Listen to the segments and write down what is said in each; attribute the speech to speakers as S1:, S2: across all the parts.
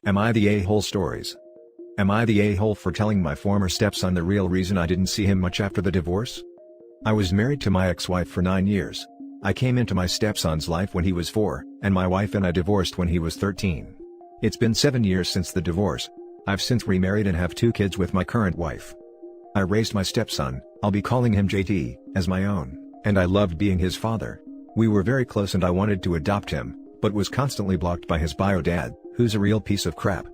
S1: Am I the a-hole stories? Am I the a-hole for telling my former stepson the real reason I didn't see him much after the divorce? I was married to my ex-wife for 9 years. I came into my stepson's life when he was 4, and my wife and I divorced when he was 13. It's been 7 years since the divorce. I've since remarried and have 2 kids with my current wife. I raised my stepson, I'll be calling him JT, as my own, and I loved being his father. We were very close and I wanted to adopt him, but was constantly blocked by his bio dad, who's a real piece of crap.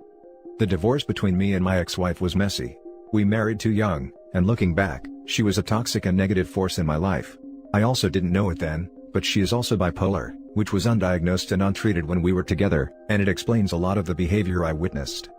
S1: The divorce between me and my ex-wife was messy. We married too young, and looking back, she was a toxic and negative force in my life. I also didn't know it then, but she is also bipolar, which was undiagnosed and untreated when we were together, and it explains a lot of the behavior I witnessed.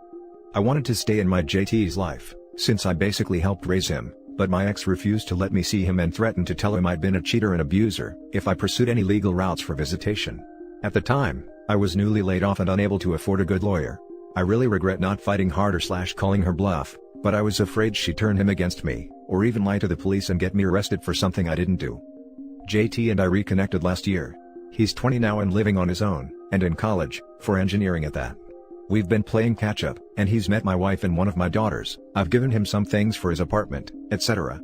S1: I wanted to stay in my JT's life, since I basically helped raise him, but my ex refused to let me see him and threatened to tell him I'd been a cheater and abuser if I pursued any legal routes for visitation. At the time, I was newly laid off and unable to afford a good lawyer. I really regret not fighting harder / calling her bluff, but I was afraid she'd turn him against me, or even lie to the police and get me arrested for something I didn't do. JT and I reconnected last year. He's 20 now and living on his own, and in college, for engineering at that. We've been playing catch up, and he's met my wife and one of my daughters. I've given him some things for his apartment, etc.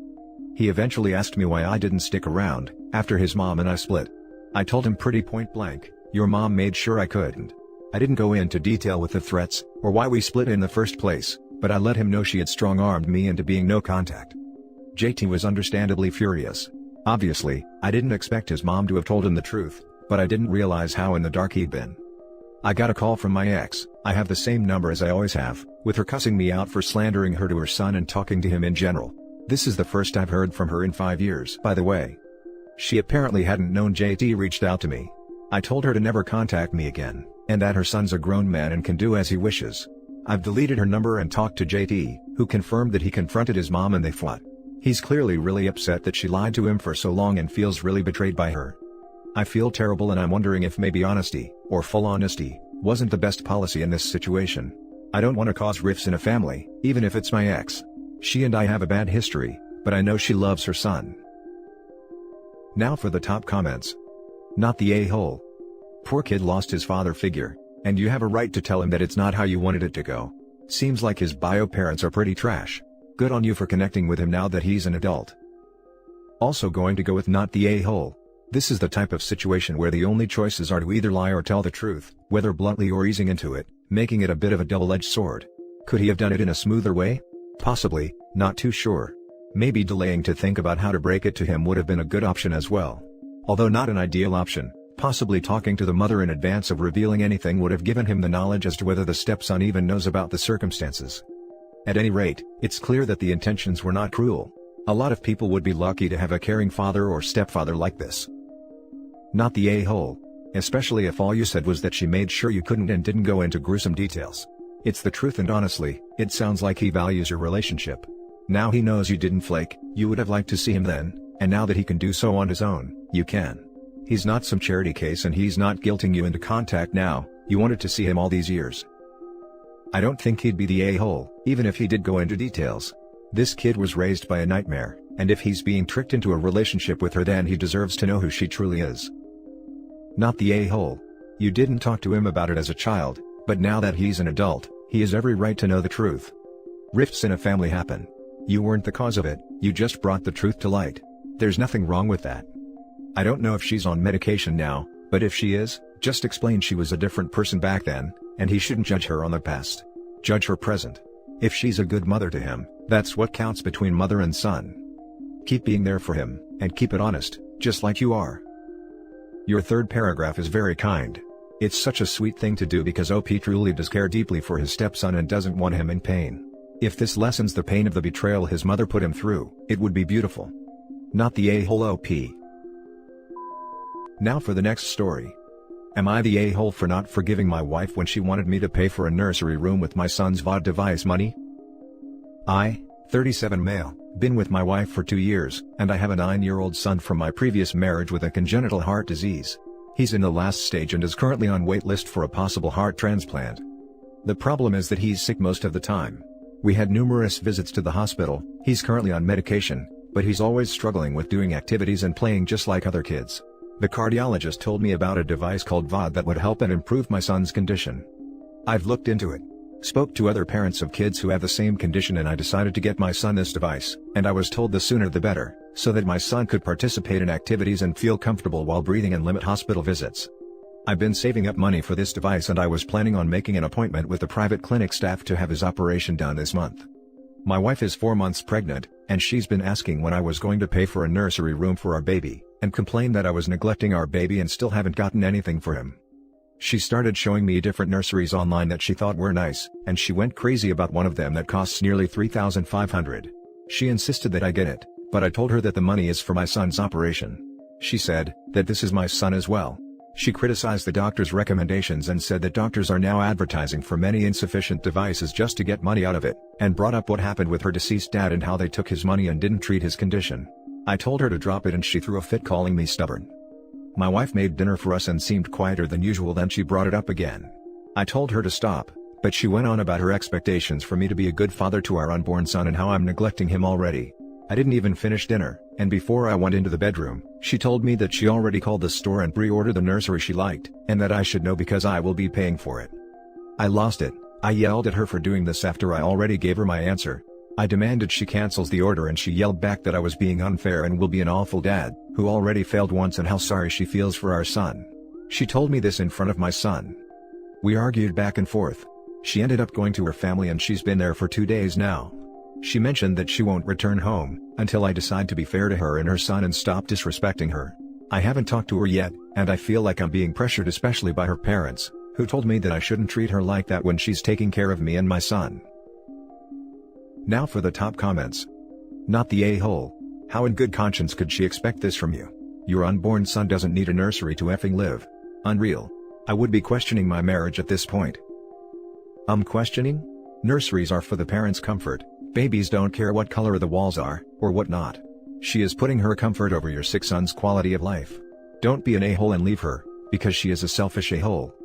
S1: He eventually asked me why I didn't stick around, after his mom and I split. I told him pretty point blank, your mom made sure I couldn't. I didn't go into detail with the threats, or why we split in the first place, but I let him know she had strong-armed me into being no contact. JT was understandably furious. Obviously, I didn't expect his mom to have told him the truth, but I didn't realize how in the dark he'd been. I got a call from my ex, I have the same number as I always have, with her cussing me out for slandering her to her son and talking to him in general. This is the first I've heard from her in 5 years, by the way. She apparently hadn't known JT reached out to me. I told her to never contact me again, and that her son's a grown man and can do as he wishes. I've deleted her number and talked to JT, who confirmed that he confronted his mom and they fought. He's clearly really upset that she lied to him for so long and feels really betrayed by her. I feel terrible and I'm wondering if maybe honesty, or full honesty, wasn't the best policy in this situation. I don't want to cause rifts in a family, even if it's my ex. She and I have a bad history, but I know she loves her son. Now for the top comments. Not the a-hole. Poor kid lost his father figure, and you have a right to tell him that it's not how you wanted it to go. Seems like his bio parents are pretty trash. Good on you for connecting with him now that he's an adult. Also going to go with not the a-hole. This is the type of situation where the only choices are to either lie or tell the truth, whether bluntly or easing into it, making it a bit of a double-edged sword. Could he have done it in a smoother way? Possibly, not too sure. Maybe delaying to think about how to break it to him would have been a good option as well. Although not an ideal option, possibly talking to the mother in advance of revealing anything would have given him the knowledge as to whether the stepson even knows about the circumstances. At any rate, it's clear that the intentions were not cruel. A lot of people would be lucky to have a caring father or stepfather like this. Not the a-hole. Especially if all you said was that she made sure you couldn't and didn't go into gruesome details. It's the truth and honestly, it sounds like he values your relationship. Now he knows you didn't flake, you would have liked to see him then, and now that he can do so on his own, you can. He's not some charity case and he's not guilting you into contact now, you wanted to see him all these years. I don't think he'd be the a-hole, even if he did go into details. This kid was raised by a nightmare, and if he's being tricked into a relationship with her then he deserves to know who she truly is. Not the a-hole. You didn't talk to him about it as a child, but now that he's an adult, he has every right to know the truth. Rifts in a family happen. You weren't the cause of it, you just brought the truth to light. There's nothing wrong with that. I don't know if she's on medication now, but if she is, just explain she was a different person back then, and he shouldn't judge her on the past. Judge her present. If she's a good mother to him, that's what counts between mother and son. Keep being there for him, and keep it honest, just like you are. Your third paragraph is very kind. It's such a sweet thing to do because OP truly does care deeply for his stepson and doesn't want him in pain. If this lessens the pain of the betrayal his mother put him through, it would be beautiful. Not the a-hole OP. Now for the next story. Am I the a-hole for not forgiving my wife when she wanted me to pay for a nursery room with my son's VOD device money? I, 37 male, been with my wife for 2 years, and I have a 9-year-old son from my previous marriage with a congenital heart disease. He's in the last stage and is currently on wait list for a possible heart transplant. The problem is that he's sick most of the time. We had numerous visits to the hospital, he's currently on medication, but he's always struggling with doing activities and playing just like other kids. The cardiologist told me about a device called VOD that would help and improve my son's condition. I've looked into it. Spoke to other parents of kids who have the same condition, and I decided to get my son this device, and I was told the sooner the better, so that my son could participate in activities and feel comfortable while breathing and limit hospital visits. I've been saving up money for this device, and I was planning on making an appointment with the private clinic staff to have his operation done this month. My wife is 4 months pregnant, and she's been asking when I was going to pay for a nursery room for our baby, and complained that I was neglecting our baby and still haven't gotten anything for him. She started showing me different nurseries online that she thought were nice, and she went crazy about one of them that costs nearly $3,500. She insisted that I get it, but I told her that the money is for my son's operation. She said that this is my son as well. She criticized the doctor's recommendations and said that doctors are now advertising for many insufficient devices just to get money out of it, and brought up what happened with her deceased dad and how they took his money and didn't treat his condition. I told her to drop it, and she threw a fit, calling me stubborn. My wife made dinner for us and seemed quieter than usual. Then she brought it up again. I told her to stop, but she went on about her expectations for me to be a good father to our unborn son and how I'm neglecting him already. I didn't even finish dinner, and before I went into the bedroom, she told me that she already called the store and pre-ordered the nursery she liked, and that I should know because I will be paying for it. I lost it. I yelled at her for doing this after I already gave her my answer. I demanded she cancels the order, and she yelled back that I was being unfair and will be an awful dad, who already failed once, and how sorry she feels for our son. She told me this in front of my son. We argued back and forth. She ended up going to her family, and she's been there for 2 days now. She mentioned that she won't return home until I decide to be fair to her and her son and stop disrespecting her. I haven't talked to her yet, and I feel like I'm being pressured, especially by her parents, who told me that I shouldn't treat her like that when she's taking care of me and my son. Now for the top comments. Not the a-hole. How in good conscience could she expect this from you? Your unborn son doesn't need a nursery to effing live. Unreal. I would be questioning my marriage at this point. Questioning? Nurseries are for the parents' comfort. Babies don't care what color the walls are, or what not. She is putting her comfort over your sick son's quality of life. Don't be an a-hole and leave her, because she is a selfish a-hole.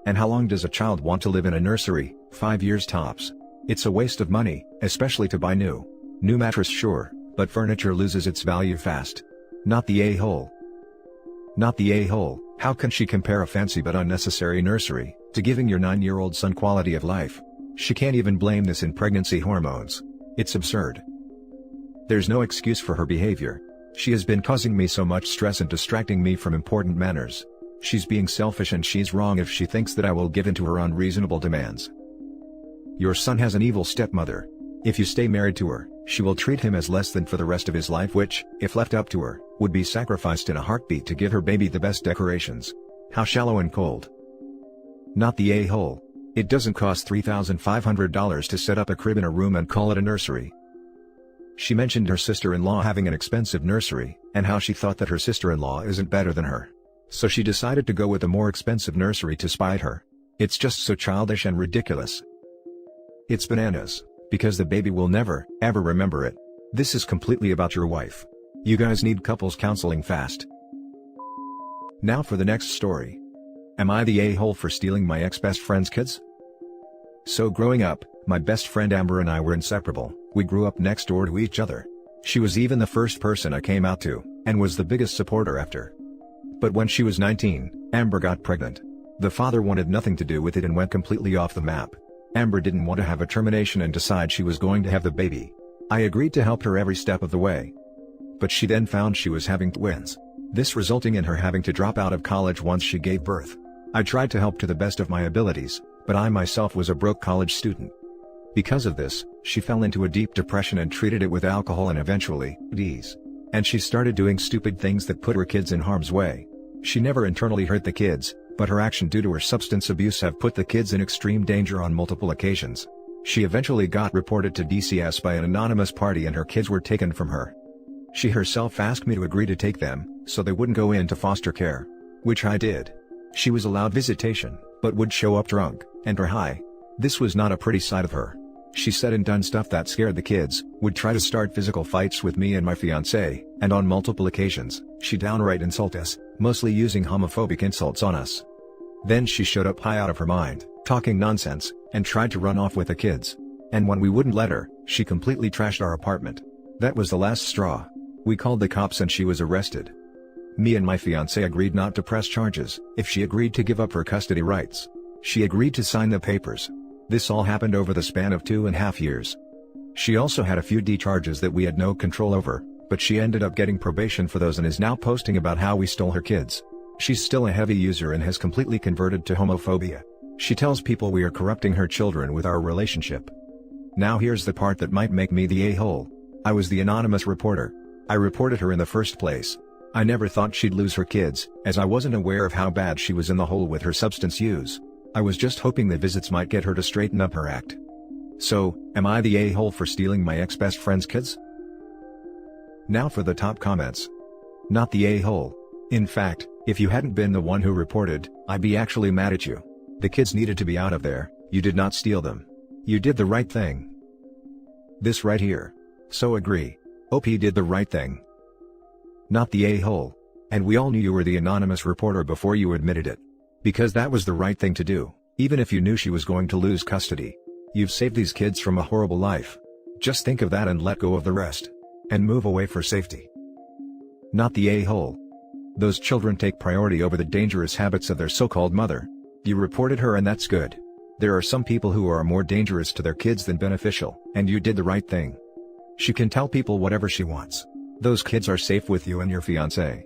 S1: And how long does a child want to live in a nursery? 5 years tops. It's a waste of money, especially to buy new mattress, sure, but furniture loses its value fast. Not the a-hole. Not the a-hole. How can she compare a fancy but unnecessary nursery to giving your 9-year-old son quality of life? She can't even blame this in pregnancy hormones. It's absurd. There's no excuse for her behavior. She has been causing me so much stress and distracting me from important matters. She's being selfish, and she's wrong if she thinks that I will give in to her unreasonable demands. Your son has an evil stepmother. If you stay married to her, she will treat him as less than for the rest of his life, which, if left up to her, would be sacrificed in a heartbeat to give her baby the best decorations. How shallow and cold. Not the a-hole. It doesn't cost $3,500 to set up a crib in a room and call it a nursery. She mentioned her sister-in-law having an expensive nursery, and how she thought that her sister-in-law isn't better than her. So she decided to go with a more expensive nursery to spite her. It's just so childish and ridiculous. It's bananas, because the baby will never, ever remember it. This is completely about your wife. You guys need couples counseling fast. Now for the next story. Am I the a-hole for stealing my ex-best friend's kids? So growing up, my best friend Amber and I were inseparable. We grew up next door to each other. She was even the first person I came out to, and was the biggest supporter after. But when she was 19, Amber got pregnant. The father wanted nothing to do with it and went completely off the map. Amber didn't want to have a termination and decide she was going to have the baby. I agreed to help her every step of the way. But she then found she was having twins. This resulting in her having to drop out of college once she gave birth. I tried to help to the best of my abilities, but I myself was a broke college student. Because of this, she fell into a deep depression and treated it with alcohol and eventually, disease. And she started doing stupid things that put her kids in harm's way. She never internally hurt the kids, but her action due to her substance abuse have put the kids in extreme danger on multiple occasions. She eventually got reported to DCS by an anonymous party and her kids were taken from her. She herself asked me to agree to take them, so they wouldn't go into foster care. Which I did. She was allowed visitation, but would show up drunk, and or high. This was not a pretty side of her. She said and done stuff that scared the kids, would try to start physical fights with me and my fiancé, and on multiple occasions, she downright insulted us, mostly using homophobic insults on us. Then she showed up high out of her mind, talking nonsense, and tried to run off with the kids. And when we wouldn't let her, she completely trashed our apartment. That was the last straw. We called the cops and she was arrested. Me and my fiancé agreed not to press charges, if she agreed to give up her custody rights. She agreed to sign the papers. This all happened over the span of 2.5 years. She also had a few D charges that we had no control over, but she ended up getting probation for those and is now posting about how we stole her kids. She's still a heavy user and has completely converted to homophobia. She tells people we are corrupting her children with our relationship. Now here's the part that might make me the a-hole. I was the anonymous reporter. I reported her in the first place. I never thought she'd lose her kids, as I wasn't aware of how bad she was in the hole with her substance use. I was just hoping the visits might get her to straighten up her act. So, am I the a-hole for stealing my ex-best friend's kids? Now for the top comments. Not the a-hole. In fact, if you hadn't been the one who reported, I'd be actually mad at you. The kids needed to be out of there, you did not steal them. You did the right thing. This right here. So agree. OP did the right thing. Not the a-hole. And we all knew you were the anonymous reporter before you admitted it. Because that was the right thing to do, even if you knew she was going to lose custody. You've saved these kids from a horrible life. Just think of that and let go of the rest. And move away for safety. Not the a-hole. Those children take priority over the dangerous habits of their so-called mother. You reported her and that's good. There are some people who are more dangerous to their kids than beneficial, and you did the right thing. She can tell people whatever she wants. Those kids are safe with you and your fiancé.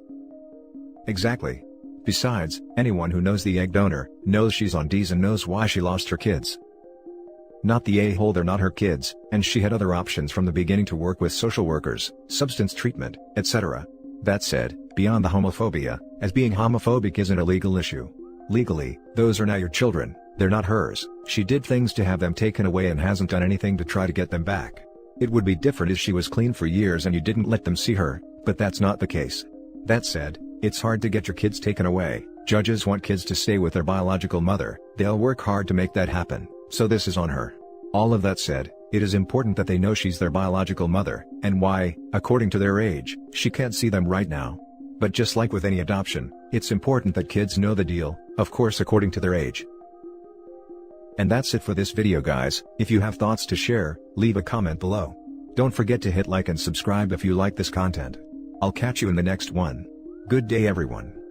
S1: Exactly. Besides, anyone who knows the egg donor, knows she's on D's and knows why she lost her kids. Not the a-hole, they're not her kids, and she had other options from the beginning to work with social workers, substance treatment, etc. That said, beyond the homophobia, as being homophobic isn't a legal issue. Legally, those are now your children, they're not hers. She did things to have them taken away and hasn't done anything to try to get them back. It would be different if she was clean for years and you didn't let them see her, but that's not the case. That said, it's hard to get your kids taken away. Judges want kids to stay with their biological mother, they'll work hard to make that happen, so this is on her. All of that said, it is important that they know she's their biological mother, and why, according to their age, she can't see them right now. But just like with any adoption, it's important that kids know the deal, of course according to their age. And that's it for this video guys. If you have thoughts to share, leave a comment below. Don't forget to hit like and subscribe if you like this content. I'll catch you in the next one. Good day everyone.